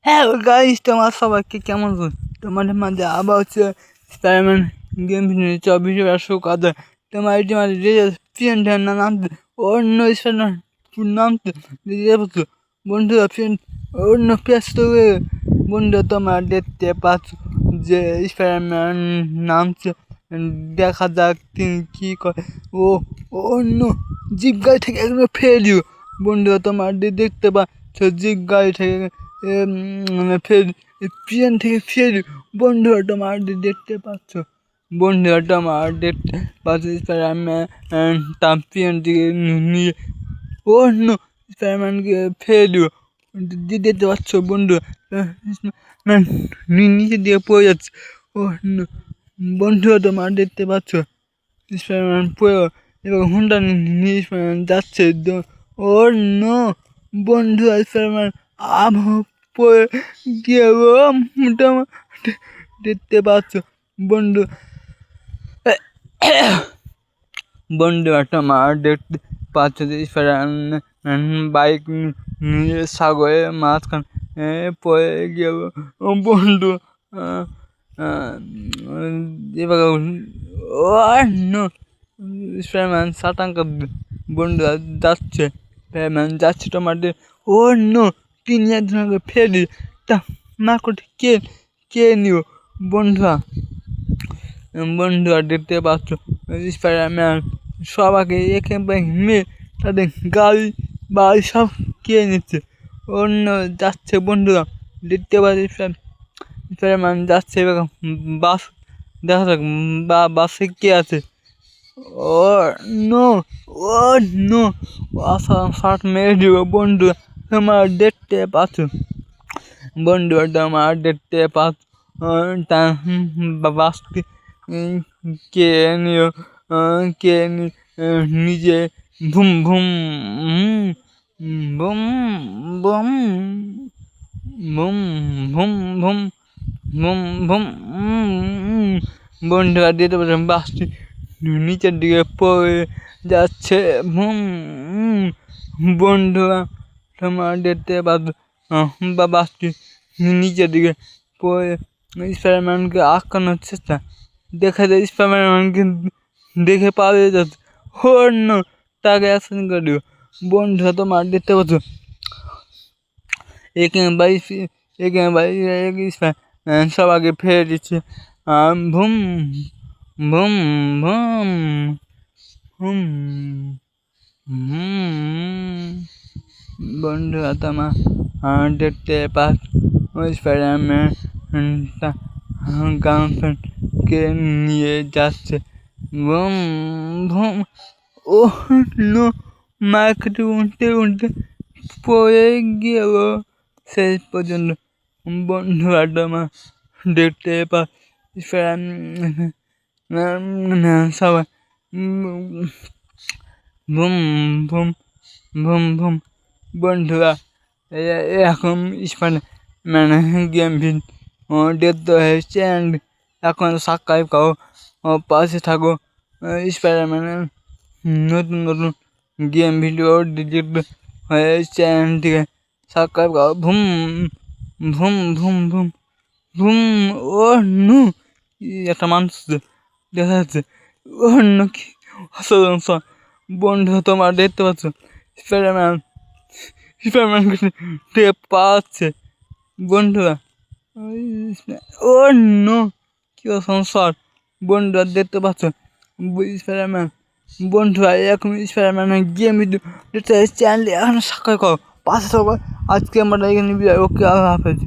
Hello guys, তোমার সবাইকে কেমন আছো? তোমাদের মাঝে আবার হচ্ছে স্পাইডারম্যান গেম ভিডিও 24 কথা। তোমার এটি মাঝে ফ্রেন্ডের নাম অন্য স্পাইডারম্যান নাম তো বন্ধুরা ফ্রেন্ড অন্য ব্যস্ত হয়ে বন্ধু তোমার দেখতে পাচ্ছ যে স্পাইডারম্যান নামছে। দেখা যাক তিনি কী করে। ও অন্য জিপ গাড়ি থেকে একদম ফেলিও বন্ধুরা তোমার দেখতে পাচ্ছ জিপ গাড়ি থেকে প্লেন থেকে ফের বন্ধুরা তোমার দেখতে পাচ্ছ বন্ধুরা তোমার দেখতে পাচ্ছ তার প্লেন থেকে নিয়ে অন্য স্পাইডারম্যানকে ফেলিও দেখতে পাচ্ছ বন্ধু নিচে দিয়ে পড়ে যাচ্ছে। বন্ধুরা তোমার দেখতে পাচ্ছ স্পাইডারম্যান পড়ে এবং হুন্ডা নিয়ে যাচ্ছে অন্য বন্ধুরা স্পাইডারম্যান আবহাওয়া পরে গিয়ে মোটামুটি দেখতে পাচ্ছ বন্ধু তোমার দেখতে পাচ্ছ যে বাইক নিয়ে সাগরের মাঝখানে পড়ে গিয়ে বন্ধু স্পাইডারম্যান শতাঙ্ক বন্ধু যাচ্ছে তোমাদের অন্য 3 জনকে ফেলি তা না করতে কে নিও বন্ধুরা দেখতে পাচ্ছ স্পাইডারম্যান সবাইকে একেবারে মেয়ে তাদের গাড়ি বাড়ি সব কে নিচ্ছে অন্য যাচ্ছে বন্ধুরা দেখতে পাচ্ছি স্পাইডারম্যান যাচ্ছে এবার বাস দেখা যাক বাসে কে আছে শর্ট মেরে দিব বন্ধুরা তোমার দেখতে পাচ্ছ তোমার দেখতে পাচ্ছ বাসটি কে নিও নিজে ভুম ভুম বুম বুম বুম ভুম ভুম বুম ভুম বন্ধুরা দিতে পারছেন বাসটি নিচের দিকে পড়ে যাচ্ছে বন্ধুরা তোমার দেখতে পাচ্ছ বাসটি নিচের দিকে পড়ে স্পাইডারম্যানকে আটকানোর চেষ্টা দেখা যায় স্পাইডারম্যানকে দেখে পালিয়ে যাচ্ছে অন্য তাকে অ্যাক্সিডেন্ট করে দিও বন্ধুরা তোমার দেখতে পাচ্ছ এখানে বাড়ি সবাইকে ফেলে দিচ্ছে ভুম ভুম ভুম হুম বন্ধুরা তোমার দেখতে পাচ্ছ স্পাইডারম্যান গার্লফ্রেন্ডকে নিয়ে যাচ্ছে ভুম ভুম ও নো মার্কেটে উঠতে পড়ে গেল শেষ পর্যন্ত বন্ধুরা তোমার দেখতে পাচ্ছ সবাই ভুম ভুম ভুম ভুম বন্ধুরা এখন স্পাইডারম্যান গেম দেখতে হয়েছে এখন সাবস্ক্রাইব করো পাশে থাকো স্পাইডারম্যানের নতুন গেম ভিডিও দেখতে হয়ে চ্যানেলটিকে সাবস্ক্রাইব করো ভুম ভুম ভুম ভুম ভুম নু একটা মানুষ দেখা যাচ্ছে অন্য কি অসাধারণ বন্ধু তোমার দেখতে পাচ্ছ স্পাইডারম্যানকে পাচ্ছে বন্ধুরা অন্য কি সংসার বন্ধুরা দেখতে পাচ্ছ স্পাইডারম্যান বন্ধুরা এরকম স্পাইডারম্যানের গেম ভিডিও দেখতে চ্যানেলে এখন সাবস্ক্রাইব করো পাশে থাকো। আজকে আমরা এখানে ওকে আল্লাহ হাফেজ।